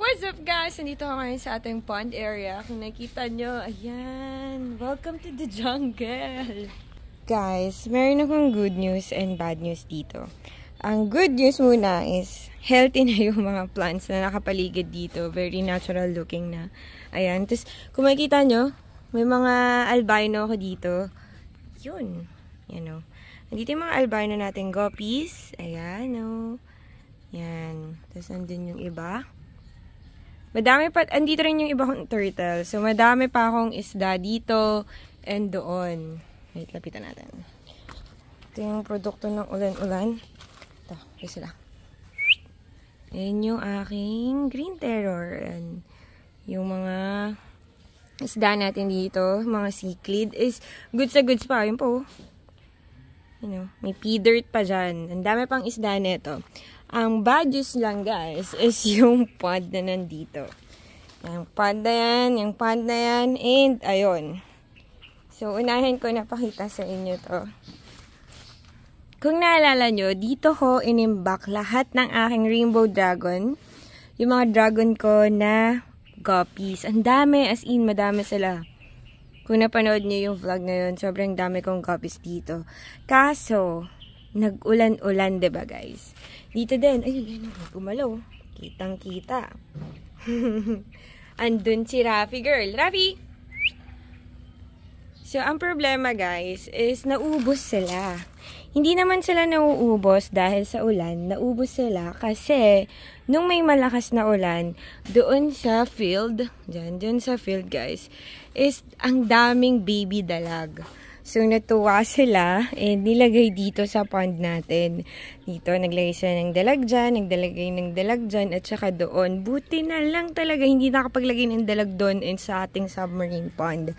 What's up guys? Nandito ako ngayon sa ating pond area. Kung nakita nyo, ayan. Welcome to the jungle. Guys, meron akong good news and bad news dito. Ang good news muna is healthy na yung mga plants na nakapaligid dito. Very natural looking na. Ayan. Tapos, kung makikita nyo, may mga albino ako dito. Yun. Yan o. Nandito yung mga albino natin guppies. Ayan o. Yan. Tapos, nandun yung iba. Madami pa, andito rin yung iba kong turtle. So, madami pa akong isda dito and doon. Wait, lapitan natin. Ito yung produkto ng ulan-ulan. Ito, okay sila. Ayan yung aking green terror. And yung mga isda natin dito, mga cichlid, is goods na goods pa. Yun po. You know, may pea dirt pa dyan. Ang dami pang isda nito. Ang bad news lang guys is yung pond na nandito. Yung pond na yan, and ayun. So, unahin ko na pakita sa inyo to. Kung naalala nyo, dito ko inimbak lahat ng aking rainbow dragon. Yung mga dragon ko na guppies. Ang dami, as in, madami sila. Kung napanood nyo yung vlog na yun, sobrang dami kong guppies dito. Kaso, nag-ulan-ulan, diba guys? Dito din, ayun, gumalaw. Kitang-kita. Andun si Rafi girl. Rafi! So, ang problema guys, is naubos sila. Hindi naman sila nauubos dahil sa ulan. Naubos sila kasi nung may malakas na ulan, doon sa field, dyan sa field guys, is ang daming baby dalag. So, natuwa sila and nilagay dito sa pond natin. Dito, naglagay sila ng dalag dyan, nagdalagay ng dalag dyan, at saka doon. Buti na lang talaga hindi nakapaglagay ng dalag doon and sa ating submarine pond.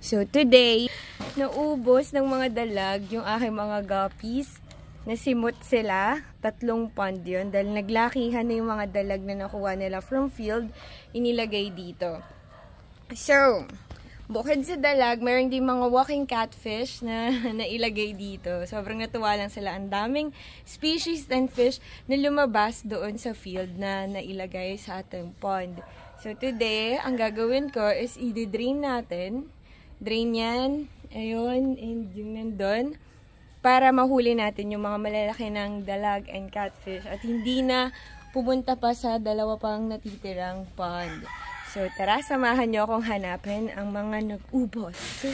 So, today, naubos ng mga dalag yung aking mga guppies. Nasimot sila. 3 pond yun. Dahil naglakihan na yung mga dalag na nakuha nila from field, inilagay dito. So, bukod sa dalag, mayroon din mga walking catfish na nailagay dito. Sobrang natuwa lang sila. Ang daming species and fish na lumabas doon sa field na nailagay sa ating pond. So today, ang gagawin ko is i-drain natin. Drain yan. Ayun. And yung nandun. Para mahuli natin yung mga malalaki ng dalag and catfish. At hindi na pumunta pa sa 2 pang natitirang pond. So, tara, samahan nyo akong hanapin ang mga nag-ubos.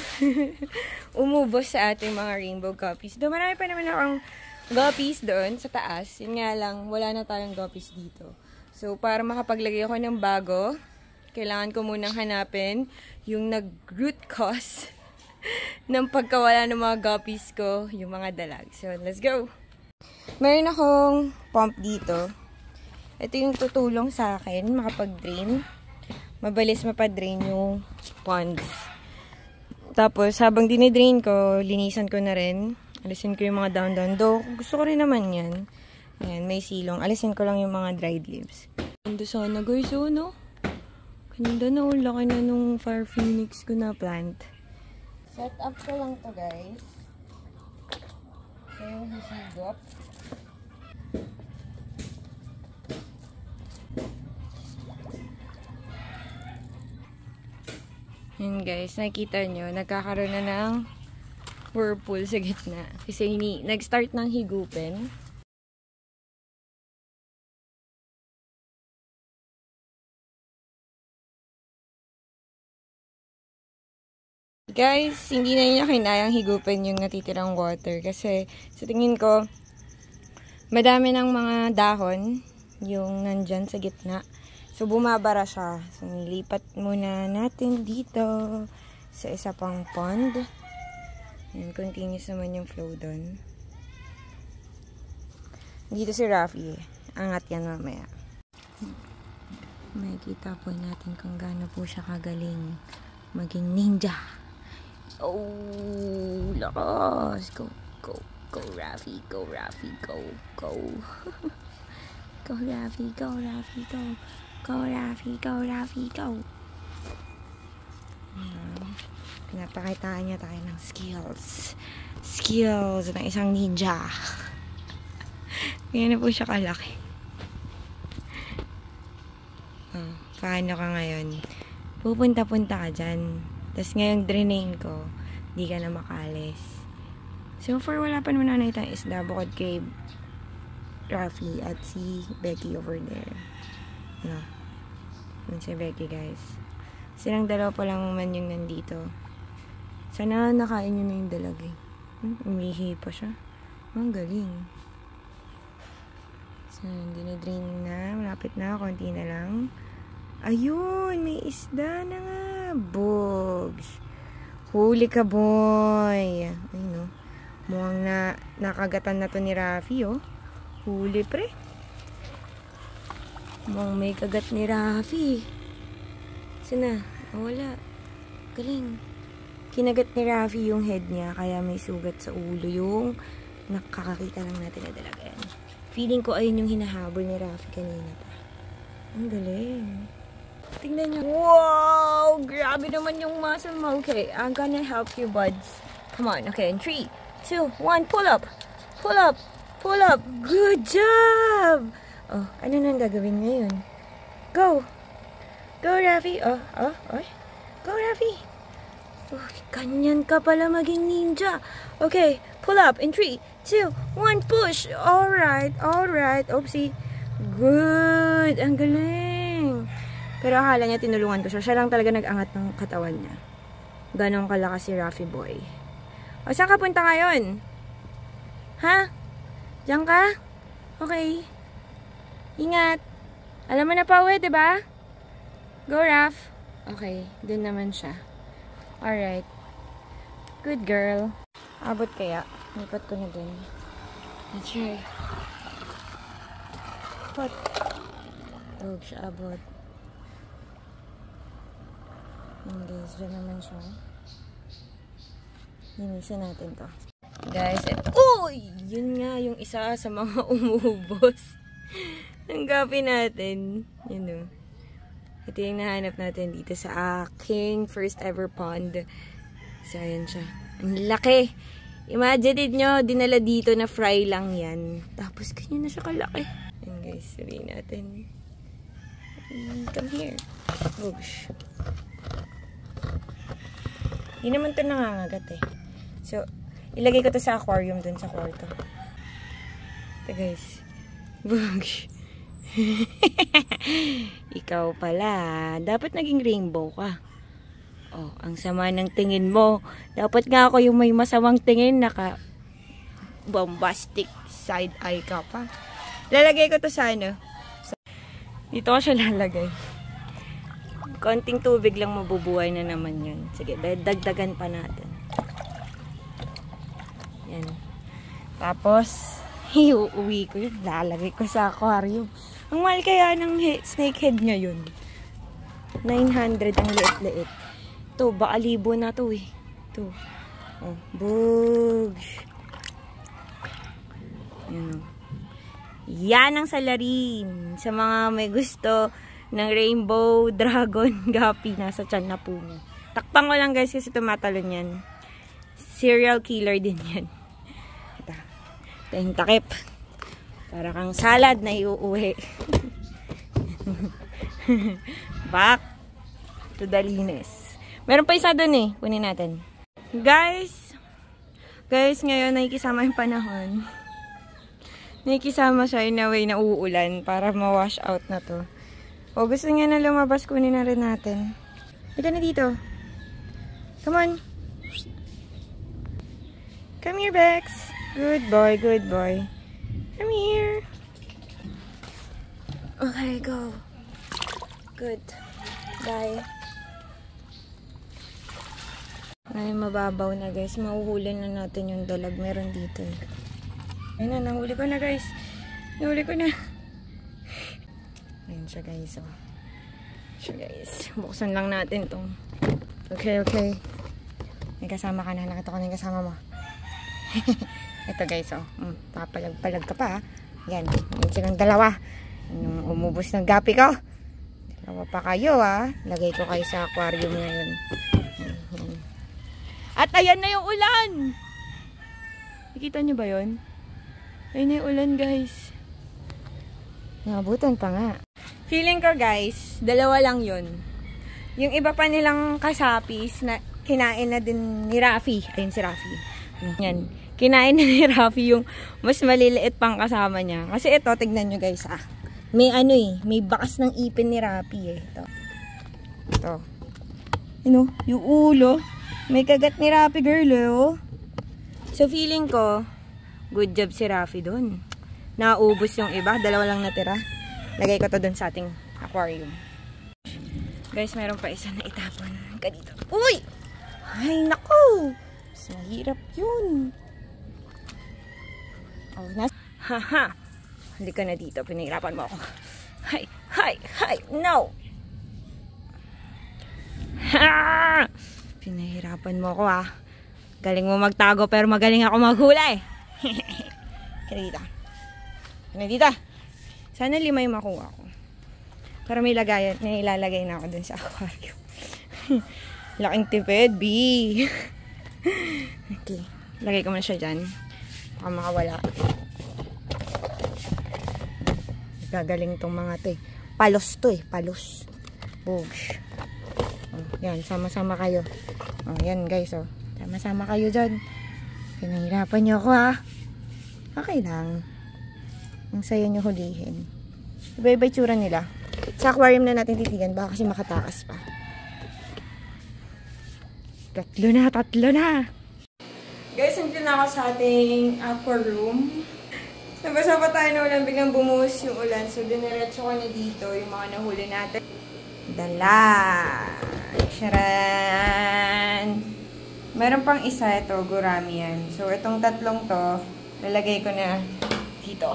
Umubos sa ating mga rainbow guppies. Doon, marami pa naman akong guppies doon sa taas. Yun nga lang, wala na tayong guppies dito. So, para makapaglagay ako ng bago, kailangan ko munang hanapin yung nag-root cause ng pagkawala ng mga guppies ko, yung mga dalag. So, let's go! Meron akong pump dito. Ito yung tutulong sa akin, makapag-drain. Mabilis mapadrain yung ponds. Tapos, habang dinidrain ko, linisan ko na rin. Alisin ko yung mga down-down. Though, gusto ko rin naman yan. Ayan, may silong. Alisin ko lang yung mga dried leaves. Ganda sana guys, oh, no? Ganda na, laki na nung fire phoenix ko na plant. Set up ko lang to guys. So, yung hisigop. Yun guys, nakikita nyo, nagkakaroon na ng whirlpool sa gitna. Kasi nag-start ng higupin. Guys, hindi na niya kinayang higupin yung natitirang water. Kasi sa tingin ko, madami ng mga dahon yung nandyan sa gitna. So, bumabara siya. So, nilipat muna natin dito sa isa pang pond. And continuous naman yung flow doon. Dito si Rafi. Angat yan mamaya. Makikita po natin kung gaano po siya kagaling maging ninja. Oh, lakas. Go, go, go, Rafi. Go, Rafi. Go, go. Go, Rafi. Go, Rafi. Go. Go, Rafi, go, Rafi, go. Pinapakitaan niya tayo ng skills. Skills ng isang ninja. Ganyan na po siya kalaki. Oh, paano ka ngayon? Pupunta-punta ka dyan. Tapos ngayong drainain ko, di ka na makalis. So far, wala pa naman nakita ang isda bukod kay Rafi at si Becky over there. No. Yun si Becky, guys. Silang dalawa pa lang naman yung nandito. Sana nakain nyo na yung dalag eh. Umihi pa siya. Ang galing. So, dinidrain na. Malapit na. Konti na lang. Ayun! May isda na nga. Bugs. Huli ka, boy. Ay, no. Mukhang nakagatan na to ni Rafi, oh. Huli, pre. Mukhang may kagat ni Rafi. Sana? Oh, wala. Galing. Kinagat ni Rafi yung head niya, kaya may sugat sa ulo yung nakakakita lang natin na dalaga. Feeling ko ayun yung hinahabol ni Rafi kanina pa. Ang galing. Tingnan niyo. Wow! Grabe naman yung muscle mo. Okay, I'm gonna help you, buds. Come on. Okay, in 3, 2, 1, pull up! Pull up! Pull up! Good job! Oh, ano nang gagawin ngayon? Go! Go, Rafi! Oh. Go, Rafi! Oh, ganyan ka pala maging ninja. Okay, pull up in 3, 2, 1, push. Alright. Oopsie. Good. Ang galing. Pero akala niya tinulungan ko siya. Siya lang talaga nag-angat ng katawan niya. Ganon kalakas si Rafi boy. O, saan ka punta ngayon? Ha? Diyan ka? Okay. Ingat. Alam mo na pa uwi, diba? Go, Raf. Okay, dun naman siya. Alright. Good girl. Abot kaya. Lipat ko na dun. Let's try. What? Oh, siya abot. And guys, dyan naman siya. Linisan natin to. Guys, uy! Yun nga yung isa sa mga umubos. Ang gapi natin. Yun o. Ito yung nahanap natin dito sa aking first ever pond. So, ayan siya. Ang laki! Imagine nyo, dinala dito na fry lang yan. Tapos, ganyan na siya kalaki. Ayan guys, sabihin natin. Come here. Oosh. Hindi naman ito nangangagat eh. So, ilagay ko to sa aquarium dun sa kwarto. Ito guys. Oosh. Ikaw pala, dapat naging rainbow ka. Oh, ang sama ng tingin mo. Dapat nga ako yung may masamang tingin, naka bombastic side eye ka pa. Lalagay ko to sa ano. Dito ko siya lalagay. Konting tubig lang mabubuhay na naman yun. Sige, dagdagan pa natin. Yan. Tapos, iuwi ko yun. Lalagay ko sa aquarium. Ang mahal kaya ng snake head ngayon. 900 ang liit-liit. Ito, baka libo na to eh. Ito. Oh, bugs. Yan o. Yan ang salarin. Sa mga may gusto ng rainbow dragon guppy. Nasa tiyan na po niya. Takpang ko lang guys kasi tumatalon yan. Serial killer din yan. Ito. Ito yung takip. Para kang salad na iuuwi. Back to the linis. Meron pa isa dun eh. Kunin natin. Guys, ngayon nakikisama yung panahon. Nakikisama siya in a way na uulan para ma-wash out na to. O gusto niya na lumabas, kunin na rin natin. Ito na dito. Come on. Come here, Bex. Good boy, good boy. Come here. Okay, go. Good. Bye. Ay, mababaw na guys. Mahuhuli na natin yung dalag. Meron dito eh. Ayun na, nahuli ko na guys. Nahuli ko na. Ayun siya guys. Oh. Siya guys. Buksan lang natin tong. Okay. May kasama ka na. Nakita ko na yung kasama mo. Ito guys, oh. Papalag-palag ka pa, ha. Yan. Yan silang dalawa. Yung umubos ng gapi ko. Dalawa pa kayo, ha. Lagay ko kayo sa aquarium ngayon. At ayan na yung ulan! Nakita nyo ba yun? Ayun na yung ulan, guys. Nabutan pa nga. Feeling ko guys, dalawa lang yun. Yung iba pa nilang kasapis na kinain na din ni Rafi. Ayun si Rafi. Yan. Kinain na ni Rafi yung mas maliliit pang kasama niya. Kasi ito, tignan nyo guys ah. May ano eh, may bakas ng ipin ni Rafi eh. Ito. Ano, yung ulo. May kagat ni Rafi girl eh oh. So feeling ko, good job si Rafi dun. Naubos yung iba, dalawa lang natira. Lagay ko to dun sa ating aquarium. Guys, meron pa isa na itapon. Ganito. Uy! Ay, naku! Mas mahirap yun. Oh, haha! Halika na dito. Pinahirapan mo ako. Hay! Hay! Hay! No! Ha! Pinahirapan mo ako ah. Galing mo magtago pero magaling ako maghulay. Kaya dito. Kaya dito. Sana 5 yung makuha ko. Para may ilalagay na ako dun sa aquarium. Laking tipid, B. Okay. Lagay ko muna siya dyan. Baka makawala. Gagaling tong mga to eh. Palos to eh. Palos. Bogs. Oh, yan. Sama-sama kayo. Oh, yan guys oh. Sama-sama kayo dyan. Pinahirapan nyo ako ha. Okay lang. Ang saya nyo hulihin. Iba-iba itsura nila. Sa aquarium na natin titigan. Baka kasi makatakas pa. Tatlo na. Guys, nandito na ako sa ating aquarium. Nabasa pa tayo na ulan. Biglang bumuhos yung ulan. So, diniretso ko na dito yung mga nahuli natin. Dala. Charan. Meron pang isa ito. Gurami yan. So, itong tatlong to, lalagay ko na dito.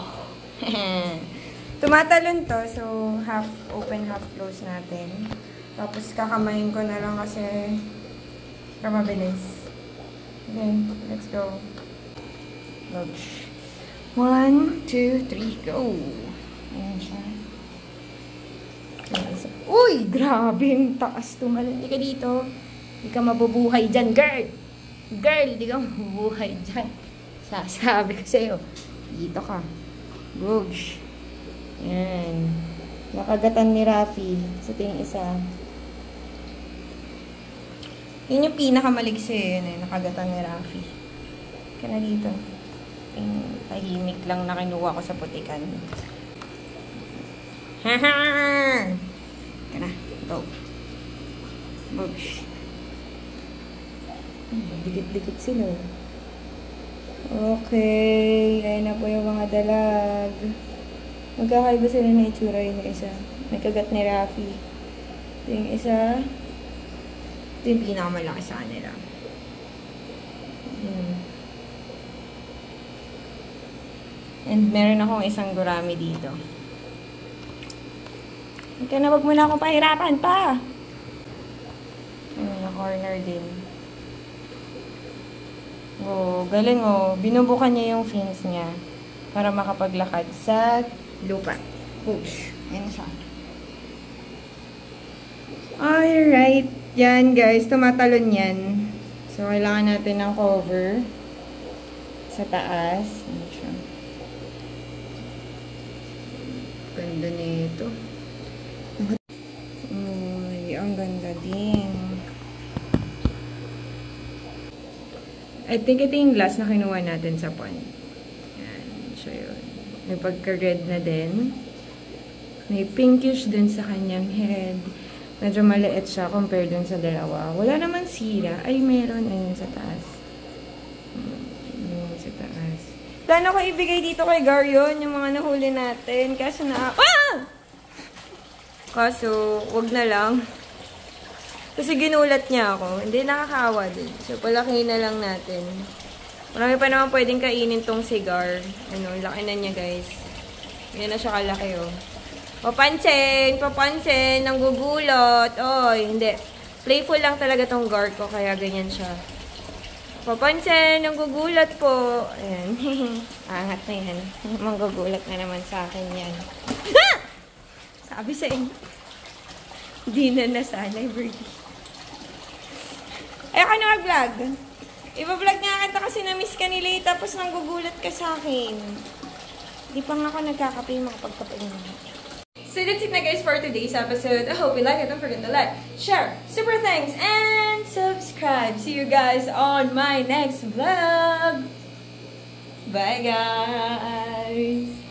Tumatalon to. So, half open, half close natin. Tapos, kakamayin ko na lang kasi para mabilis. Okay, let's go. Lodge. 1, 2, 3, go! Ayan siya. Uy! Grabe yung taas tumalon. Hindi ka dito. Hindi ka mabubuhay dyan, girl! Girl, hindi ka mabubuhay dyan. Sasabi ko sa'yo. Dito ka. Gosh. Yan. Nakagatan ni Rafi. Sa ting isa. Yun yung pinakamaligsi. Yun eh. Nakagatan ni Rafi. Kaya na dito. Yung tahimik lang na kinuha ko sa putikan. Haha! Kaya na. Go. Gosh. Dikit-dikit sila. Okay. Ayan na po yung mga dalag. Magkakaiba sila na itsura yung isa. May kagat ni Rafi. Ito yung isa. Ito yung pinakamalaki sa kanila. And meron akong isang gurami dito. Kaya na wag mo na akong pahirapan pa. Na corner din. Oh, galing oh. Binubukan niya yung fins niya para makapaglakad sa lupa. Push. Ayan siya. Alright. Yan guys. Tumatalon yan. So, kailangan natin ng cover sa taas. Ayan siya. Ganda nito. Uy, ang ganda din. I think ito yung glass na kinuha natin sa pond. Yan. So, yun. May pagka-red na din. May pinkish din sa kanyang head. Medyo maliit siya compared dun sa dalawa. Wala naman sira. Ay, meron. Ayun sa taas. Ayun sa taas. Plano ko ibigay dito kay Garion yung mga nahuli natin. Kaso na... Ah! Kaso, wag na lang. Kasi ginulat niya ako. Hindi, nakakawa din. So, palaki na lang natin. Marami pa naman pwedeng kainin tong cigar. Ano, laki na niya, guys. Yan na siya kalaki, oh. Papansin! Papansin! Nanggugulot! Oy, hindi. Playful lang talaga tong gar ko, kaya ganyan siya. Papansin! Nanggugulat po! Ayan. Angat na yan. Manggugulat na naman sa akin yan. Ha! Sabi sa inyo. Hindi na nasanay, birdie. Ayaw ka na mag-vlog. Iba-vlog nga kita kasi na-miss ka nila eh, tapos nanggugulat ka sa akin. Di pa nga ako nagkakape, makapagkape naman. So that's it na guys for today's episode. I hope you like it. Don't forget to like, share, super thanks, and subscribe. See you guys on my next vlog. Bye guys!